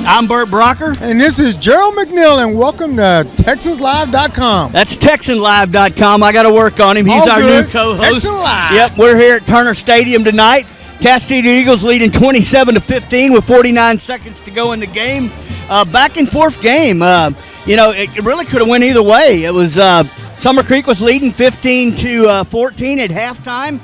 I'm Bert Brocker. And this is Gerald McNeil, and welcome to TexansLive.com. That's TexanLive.com. I got to work on him. He's All our good. new co-host. Texan Live. Yep, we're here at Turner Stadium tonight. Atascocita Eagles leading 27-15 with 49 seconds to go in the game. Back and forth game. It really could have went either way. It was Summer Creek was leading 15-14 at halftime.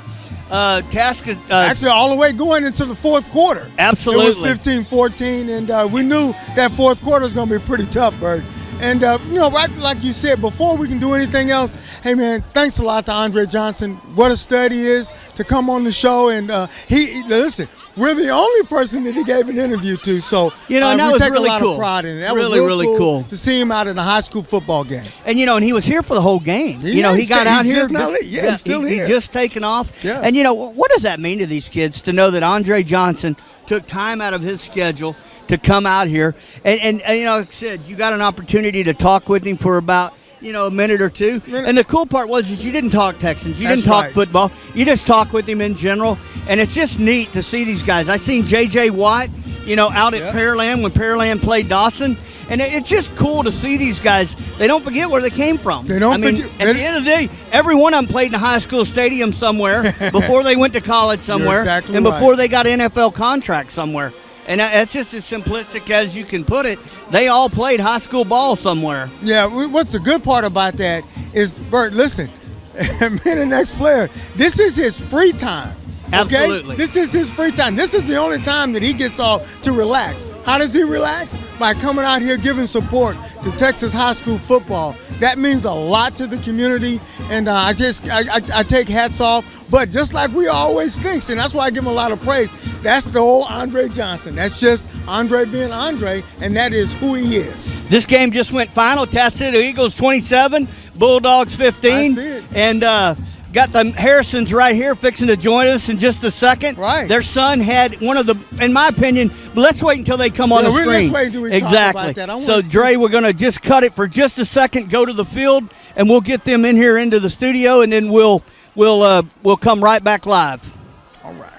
Actually, all the way going into the fourth quarter. Absolutely. It was 15-14, and we knew that fourth quarter was going to be pretty tough, Bert. And, right like you said, before we can do anything else, hey, man, thanks a lot to Andre Johnson. What a stud he is to come on the show. And listen, we're the only person that he gave an interview to. So we take really a lot cool. of pride in it. That really, was really cool to see him out in a high school football game. And, and he was here for the whole game. He got out here. He's still here. He just taken off. Yes. And, what does that mean to these kids to know that Andre Johnson took time out of his schedule to come out here? And like I said, you got an opportunity to talk with him for about, a minute or two. And the cool part was you didn't talk Texans. You didn't talk football. You just talked with him in general. And it's just neat to see these guys. I seen J.J. Watt, out at Pearland when Pearland played Dawson. And it's just cool to see these guys. They don't forget where they came from. They don't forget. At the end of the day, every one of them played in a high school stadium somewhere before they went to college somewhere. Exactly and right. before they got an NFL contract somewhere. And that's just as simplistic as you can put it. They all played high school ball somewhere. Yeah, what's the good part about that is, Bert, listen, being the next player, this is his free time. Okay? Absolutely. This is his free time. This is the only time that he gets off to relax. How does he relax? By coming out here giving support to Texas high school football. That means a lot to the community, and I take hats off. But just like we always think, and that's why I give him a lot of praise, that's the old Andre Johnson. That's just Andre being Andre, and that is who he is. This game just went final. Atascocita Eagles 27, Bulldogs 15. I see it. And got the Harrisons right here fixing to join us in just a second. Right. Their son had one of the, in my opinion, but let's wait until they come on the screen. Let's wait until we talk about that. So, Dre, we're going to just cut it for just a second, go to the field, and we'll get them in here into the studio, and then we'll come right back live. All right.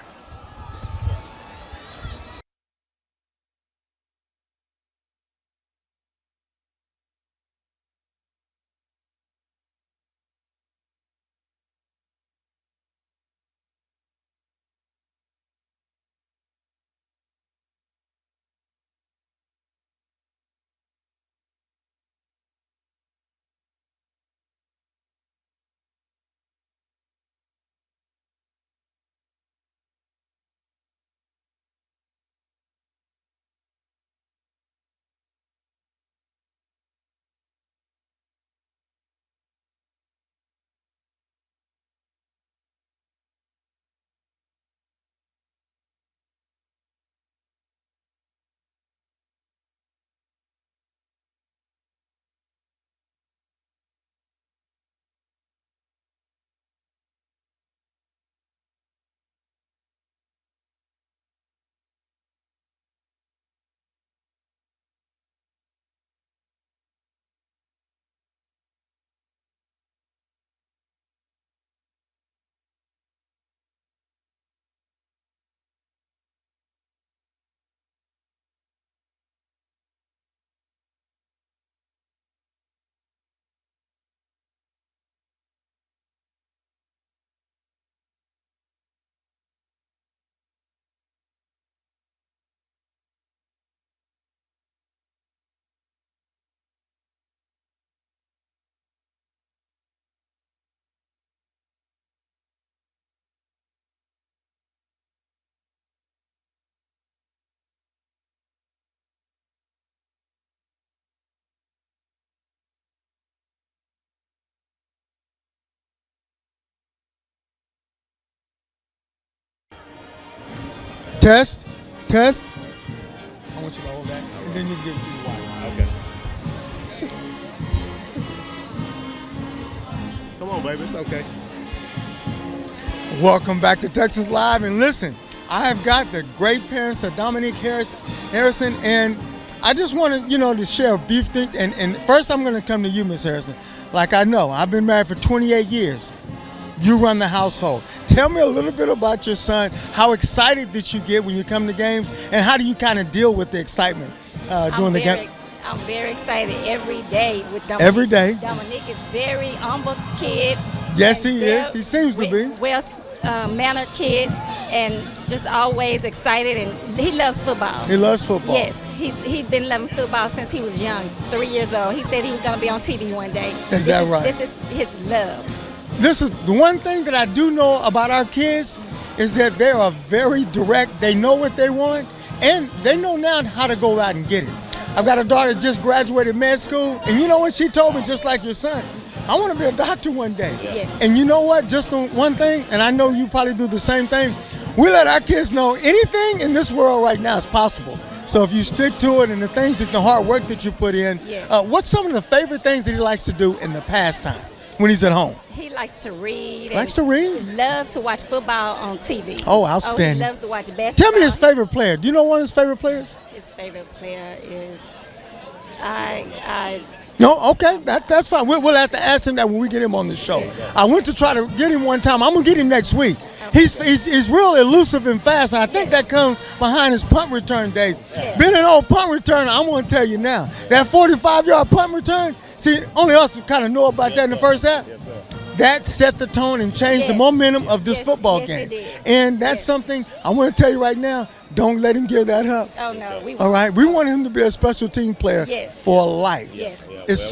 Test. I want you to hold that, and then you can give it to your wife. Okay. Come on, baby. It's okay. Welcome back to Texas Live, and listen, I have got the great parents of Dominique Harrison, and I just want to, to share a brief things. And first, I'm going to come to you, Miss Harrison. Like I know, I've been married for 28 years. You run the household. Tell me a little bit about your son. How excited did you get when you come to games, and how do you kind of deal with the excitement during the game? I'm very excited every day with Dominique. Every day. Dominique is very humble kid. Yes, and he is. He seems to be. Well mannered kid, and just always excited, and he loves football. He loves football. Yes, he's been loving football since he was young, 3 years old. He said he was going to be on TV one day. Is that right? This is his love. This is the one thing that I do know about our kids is that they are very direct. They know what they want, and they know now how to go out and get it. I've got a daughter that just graduated med school, and you know what she told me, just like your son, I want to be a doctor one day. Yes. And you know what, just on one thing, and I know you probably do the same thing, we let our kids know anything in this world right now is possible. So if you stick to it and the things, the hard work that you put in, yes. What's some of the favorite things that he likes to do in the pastime when he's at home? He likes to read. Likes to read? He loves to watch football on TV. Oh, outstanding. He loves to watch basketball. Tell me his favorite player. Do you know one of his favorite players? His favorite player is No, okay, that's fine. We'll have to ask him that when we get him on the show. I went to try to get him one time. I'm gonna get him next week. He's real elusive and fast, and I think that comes behind his punt return days. Being an old punt returner, I'm gonna tell you now, that 45-yard punt return. See, only us kind of know about that in the first half. That set the tone and changed the momentum of this football game. It did. And that's something I want to tell you right now. Don't let him give that up. Oh no, we. All right, we want him to be a special team player for life. Yes. It's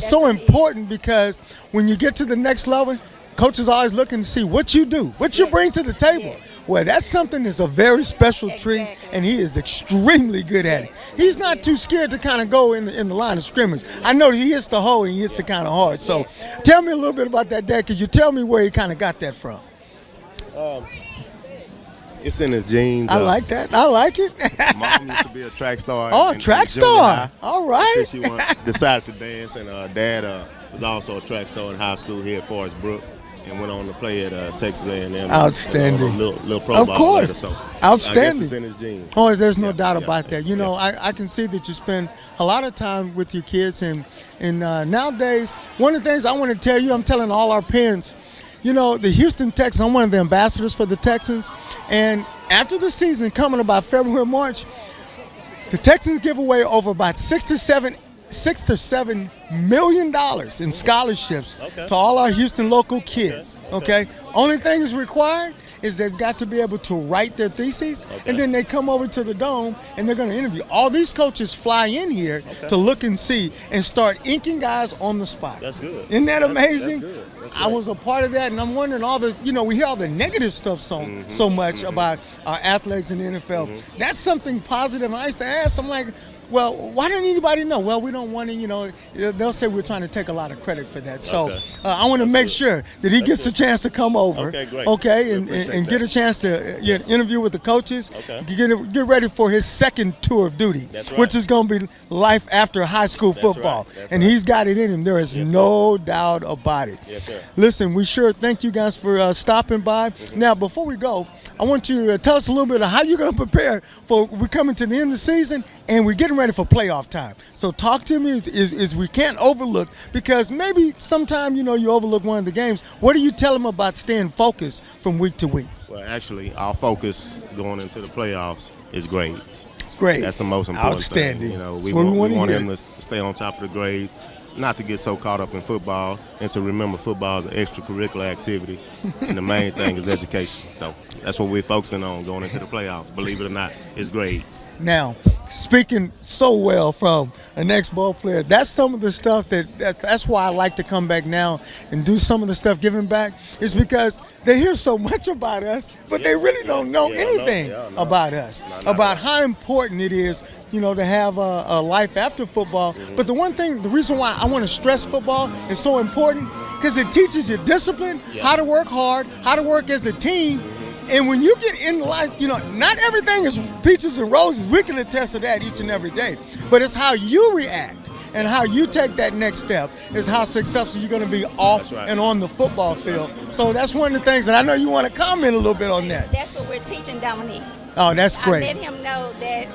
so important because when you get to the next level, coaches are always looking to see what you do, what you bring to the table. Well, that's something that's a very special treat, and he is extremely good at it. He's not too scared to kind of go in the line of scrimmage. I know that he hits the hole and he hits it kind of hard. So tell me a little bit about that, Dad. Could you tell me where he kind of got that from? It's in his genes. I like that. I like it. Mom used to be a track star. Oh, track star. All right. She decided to dance, and Dad was also a track star in high school here at Forest Brook, and went on to play at Texas A&M. Outstanding. Little pro Of ball course. later, so Outstanding. I guess it's in his genes. Oh, there's no doubt about that. You know, I can see that you spend a lot of time with your kids, and nowadays, one of the things I want to tell you, I'm telling all our parents, you know, the Houston Texans, I'm one of the ambassadors for the Texans, and after the season, coming about February, March, the Texans give away over about $6 to $7 million in scholarships to all our Houston local kids. Okay. Only thing is required is they've got to be able to write their theses, and then they come over to the Dome and they're going to interview. All these coaches fly in here to look and see and start inking guys on the spot. That's good. Isn't that amazing? That's good. That's I was a part of that, and I'm wondering we hear all the negative stuff so much about our athletes in the NFL. That's something positive. I used to ask, I'm like, well, why don't anybody know? Well, we don't want to, they'll say we're trying to take a lot of credit for that. So I want to make sure that he gets a chance to come over. Okay, great. Okay, and get a chance to interview with the coaches. Okay. Get ready for his second tour of duty, which is going to be life after high school football. And he's got it in him. There is no doubt about it. Yes, sir. Listen, we sure thank you guys for stopping by. Now, before we go, I want you to tell us a little bit of how you're going to prepare for we're coming to the end of the season and we're getting ready for playoff time. So talk to me is we can't overlook, because maybe sometime you overlook one of the games. What do you tell them about staying focused from week to week? Well, actually, our focus going into the playoffs is grades. It's great. That's the most important Outstanding. thing. That's We what want him to stay on top of the grades, not to get so caught up in football, and to remember football is an extracurricular activity, and the main thing is education. So that's what we're focusing on going into the playoffs. Believe it or not, it's grades. Now, speaking so well from an ex-ball player, that's some of the stuff that's why I like to come back now and do some of the stuff giving back, is because they hear so much about us, but they really don't know anything about us, about how important it is, to have a life after football. But the reason why I want to stress football is so important, because it teaches you discipline, how to work hard, how to work as a team. And when you get in life, not everything is peaches and roses. We can attest to that each and every day. But it's how you react and how you take that next step is how successful you're going to be off and on the football field. So that's one of the things, and I know you want to comment a little bit on that. That's what we're teaching Dominique. Oh, that's great. I let him know that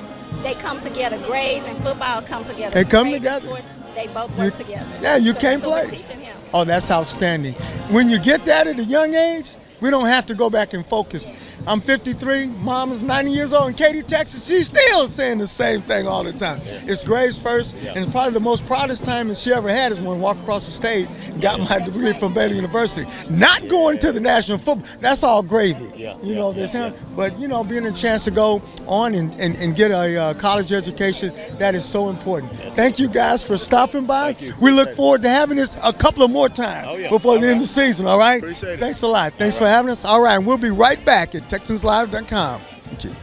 they come together. Grades and football come together. They come Grades and together. Sports, they both work together. Yeah, you can't so play. We're teaching him. Oh, that's outstanding. When you get that at a young age, we don't have to go back and focus I'm 53. Mom is 90 years old in Katy, Texas. She's still saying the same thing all the time. It's Gray's first, and it's probably the most proudest time that she ever had is when I walked across the stage and got my degree from Baylor University. Not going to the national football, that's all gravy. But, being a chance to go on and get a college education, that is so important. Thank you guys for stopping by. We look forward to having this a couple of more times before the end of the season, all right? Appreciate it. Thanks a lot. Thanks for having us. All right, we'll be right back at TexansLive.com. Thank you.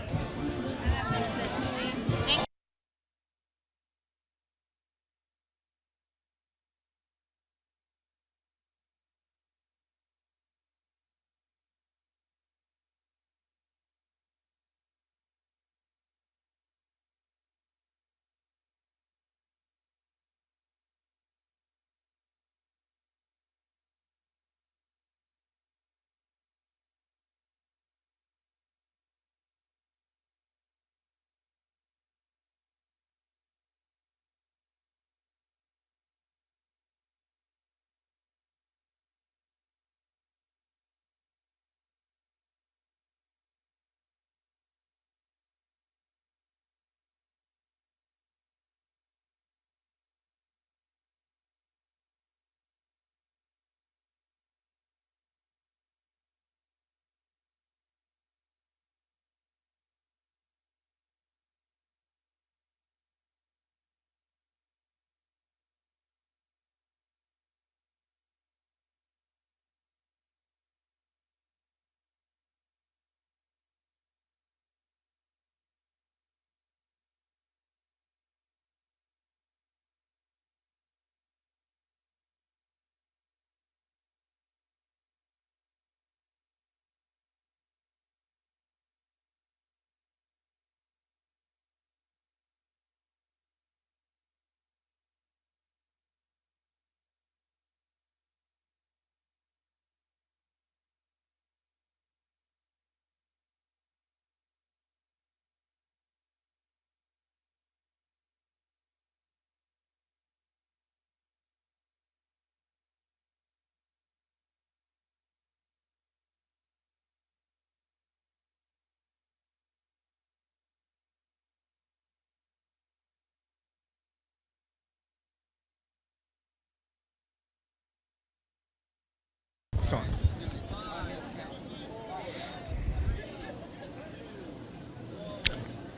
Sorry.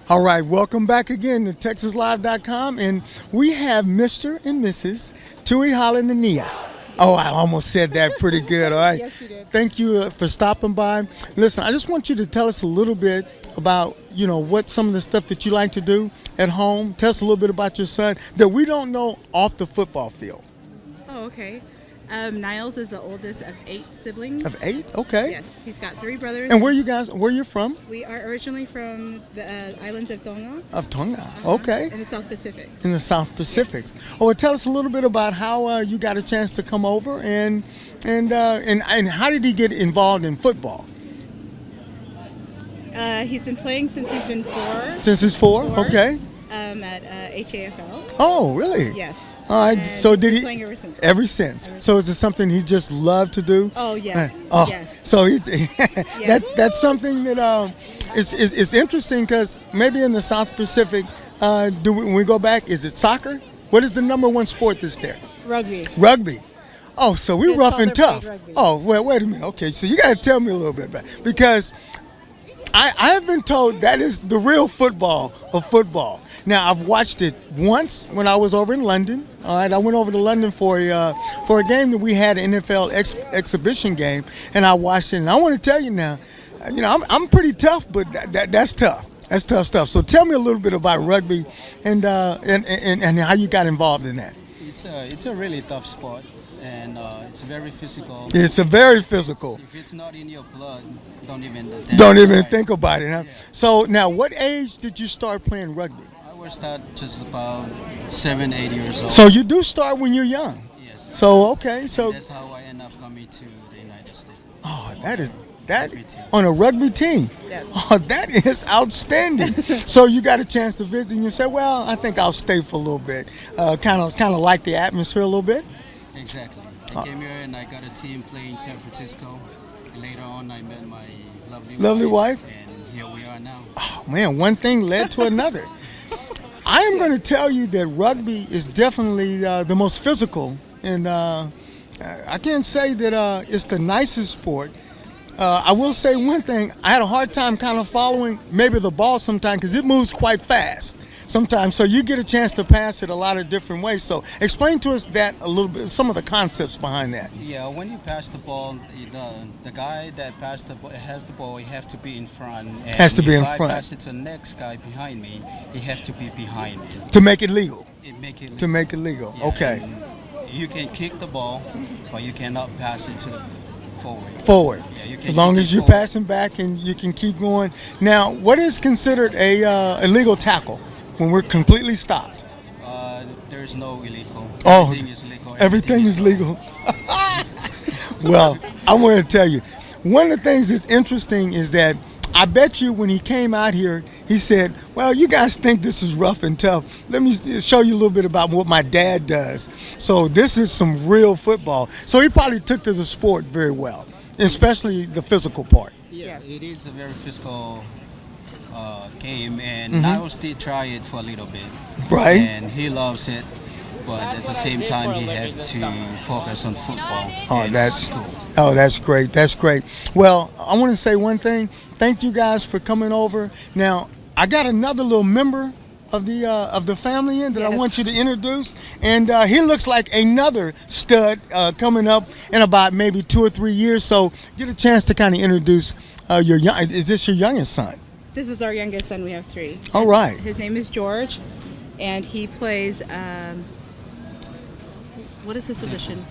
All right, welcome back again to TexasLive.com, and we have Mr. and Mrs. Tui Halanania. Oh, I almost said that pretty good, all right? Yes, you did. Thank you for stopping by. Listen, I just want you to tell us a little bit about, what some of the stuff that you like to do at home. Tell us a little bit about your son that we don't know off the football field. Oh, okay. Niles is the oldest of 8 siblings. Of 8? Okay. Yes, he's got 3 brothers. And where you from? We are originally from the islands of Tonga. Of Tonga. Okay. In the South Pacific. In the South Pacific. Oh, well, tell us a little bit about how you got a chance to come over and how did he get involved in football? He's been playing since he's been 4. Since he's 4? Okay. At HAFL. Oh, really? Yes. All right. And So he's did been he? playing ever since. Ever since. So is it something he just loved to do? Oh, yes. Oh, Yes. so he's Yes. that's something that is interesting because maybe in the South Pacific, when we go back, is it soccer? What is the number 1 sport that's there? Rugby. Rugby. Oh, so we His rough and father tough. played rugby. Oh, well, wait a minute. Okay, so you got to tell me a little bit about it because I have been told that is the real football of football. Now, I've watched it once when I was over in London. All right, I went over to London for a game that we had, an NFL exhibition game, and I watched it. And I want to tell you now, I'm pretty tough, but that's tough. That's tough stuff. So tell me a little bit about rugby and how you got involved in that. It's a really tough sport, and it's very physical. It's a very physical. If it's not in your blood, don't even Think about it. Huh? Yeah. So now, what age did you start playing rugby? I was start just about 7, 8 years old. So you do start when you're young. Yes. So okay, so That's how I end up coming to the United States. oh, that Rugby team. on a rugby team. Yes. Oh, that is outstanding. So you got a chance to visit, and you said, "Well, I think I'll stay for a little bit." Kind of like the atmosphere a little bit. Exactly. I came here and I got a team playing San Francisco, later on, I met my Lovely wife? and here we are now. Oh, man, one thing led to another. I am going to tell you that rugby is definitely the most physical, and I can't say that it's the nicest sport. I will say one thing. I had a hard time kind of following maybe the ball sometimes because it moves quite fast sometimes. So you get a chance to pass it a lot of different ways. So explain to us that a little bit, some of the concepts behind that. Yeah, when you pass the ball, the guy that has the ball, he has to be in front. And Has to be in if I front. pass it to the next guy behind me, he has to be behind me. To make it legal. To make it legal. Yeah, Okay. and you can kick the ball, but you cannot pass it to the forward. Forward. Yeah, you can As long kick as it you're forward. passing back and you can keep going. Now, what is considered a illegal tackle when we're completely stopped? There's no illegal. Oh, Everything is legal. Everything is legal. Well, I want to tell you, one of the things that's interesting is that I bet you when he came out here, he said, well, you guys think this is rough and tough. Let me show you a little bit about what my dad does. So this is some real football. So he probably took to the sport very well, especially the physical part. Yeah, it is a very physical game, and Mhm. Niles did try it for a little bit. Right. And he loves it, but at the same time, he had to focus on football. Oh, and that's school. that's great. That's great. Well, I want to say one thing. Thank you guys for coming over. Now, I got another little member of the family in that I want you to introduce, and he looks like another stud coming up in about maybe 2 or 3 years. So, get a chance to kind of introduce your young. Is this your youngest son? This is our youngest son. We have 3. All right. His name is George, and he plays. What is his position?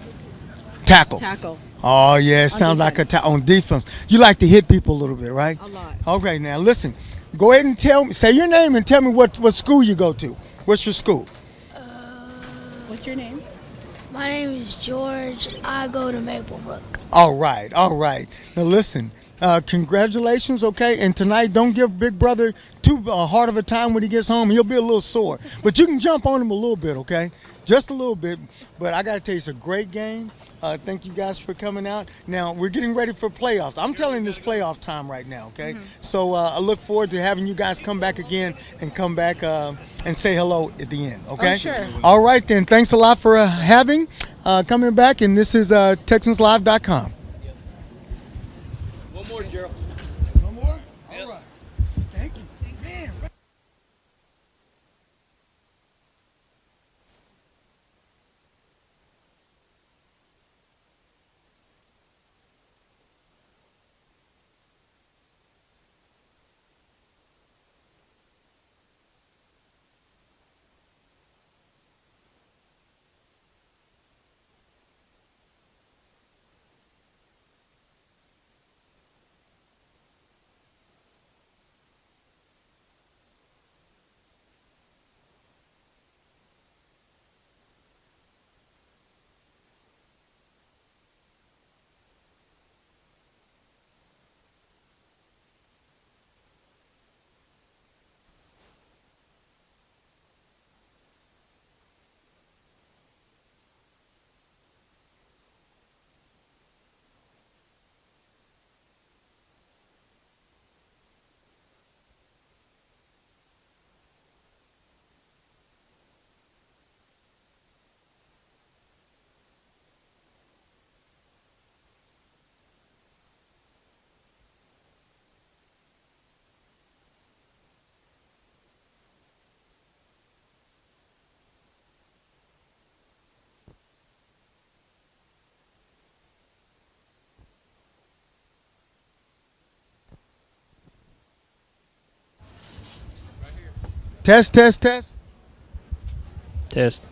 Tackle. Tackle. Oh yeah, it sounds like on defense. You like to hit people a little bit, right? A lot. Okay, now listen. Go ahead and say your name and tell me what school you go to. What's your school? What's your name? My name is George. I go to Maplebrook. All right, all right. Now listen, congratulations, okay? And tonight, don't give Big Brother too hard of a time when he gets home. He'll be a little sore. But you can jump on him a little bit, okay? Just a little bit. But I got to tell you, it's a great game. Thank you guys for coming out. Now, we're getting ready for playoffs. I'm telling this playoff time right now, okay? Mm-hmm. So I look forward to having you guys come back again and come back and say hello at the end, okay? Oh, sure. All right, then. Thanks a lot for coming back. And this is TexansLive.com. One more, Gerald. No more? All right. Thank you. Man. Test, test, test. Test.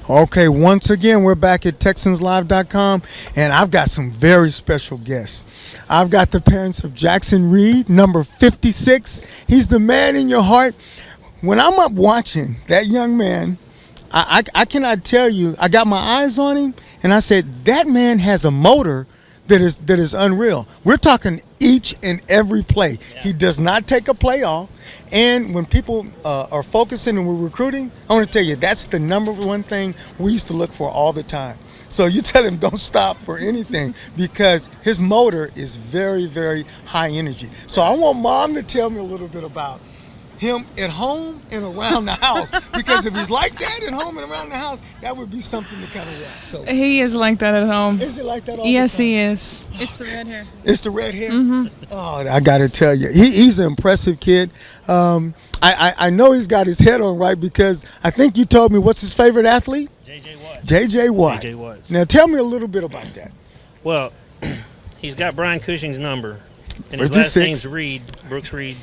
Okay, once again, we're back at TexansLive.com, and I've got some very special guests. I've got the parents of Jackson Reed, number 56. He's the man in your heart. When I'm up watching that young man, I cannot tell you, I got my eyes on him, and I said, that man has a motor that is unreal. We're talking each and every play. He does not take a play off. And when people are focusing and we're recruiting, I want to tell you, that's the number one thing we used to look for all the time. So you tell him don't stop for anything because his motor is very, very high energy. So I want Mom to tell me a little bit about him at home and around the house, because if he's like that at home and around the house, that would be something to kind of watch. So He is like that at home. is it like that all Yes, the time? he is. It's the red hair. It's the red hair? Oh, I got to tell you, he's an impressive kid. I know he's got his head on right because I think you told me what's his favorite athlete? J.J. Watt. J.J. Watt. J.J. Watt. Now tell me a little bit about that. Well, he's got Brian Cushing's number, and Where's his last this name's Reed, Brooks Reed,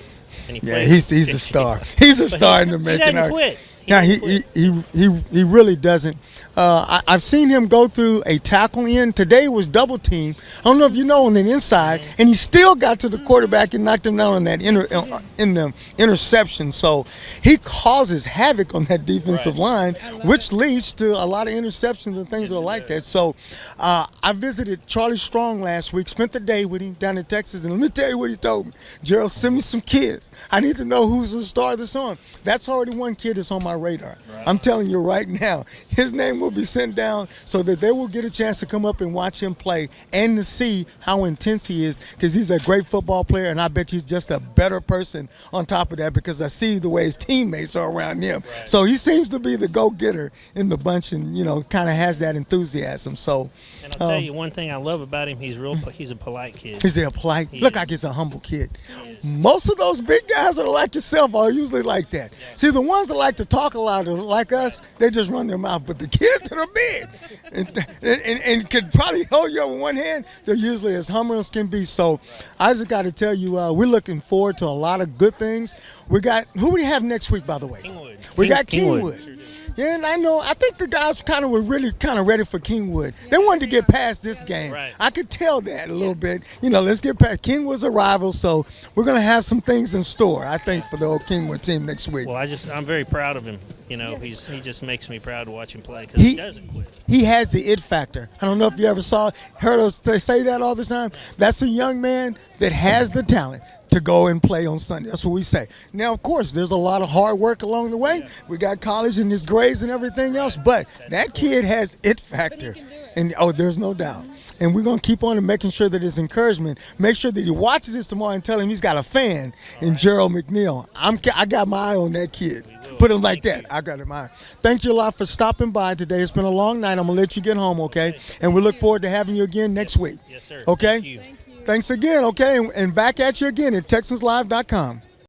and he Yeah, plays. he's a star. He's a But star he- in the he making. doesn't quit. Yeah, doesn't quit. he really doesn't. I've seen him go through a tackle in. Today was double team. I don't know if you know on the inside, and he still got to the quarterback and knocked him down on that in the interception. So he causes havoc on that defensive line, which leads to a lot of interceptions and things like that. So I visited Charlie Strong last week, spent the day with him down in Texas, and let me tell you what he told me. Gerald, send me some kids. I need to know who's the star this on. That's already one kid that's on my radar. I'm telling you right now, his name will be sent down so that they will get a chance to come up and watch him play and to see how intense he is, because he's a great football player, and I bet he's just a better person on top of that because I see the way his teammates are around him. So he seems to be the go-getter in the bunch and, kind of has that enthusiasm. So, And I'll tell you one thing I love about him. He's a polite kid. He's a polite, He look is. like he's a humble kid. Most of those big guys that are like yourself are usually like that. See, the ones that like to talk a lot, like us, they just run their mouth. But the kids that are big and could probably hold you up with one hand, they're usually as humble as can be. So I just got to tell you, we're looking forward to a lot of good things. Who do we have next week, by the way? Kingwood. We got Kingwood. Kingwood. Yeah, and I think the guys were really ready for Kingwood. They wanted to get past this game. Right. I could tell that a little bit. Let's get past Kingwood's arrival, so we're going to have some things in store, I think, for the old Kingwood team next week. Well, I'm very proud of him. He just makes me proud to watch him play because he doesn't quit. He has the it factor. I don't know if you ever heard us say that all the time. That's a young man that has the talent to go and play on Sunday. That's what we say. Now, of course, there's a lot of hard work along the way. We got college and his grades and everything else, but that kid has it factor. And there's no doubt. And we're going to keep on and making sure that his encouragement, make sure that he watches this tomorrow and tell him he's got a fan in Gerald McNeil. I got my eye on that kid. Put him like that. I got him eye. Thank you a lot for stopping by today. It's been a long night. I'm going to let you get home, okay? And we look forward to having you again next week. Yes, sir. Okay? Thank you. Thanks again, okay? And back at you again at TexansLive.com.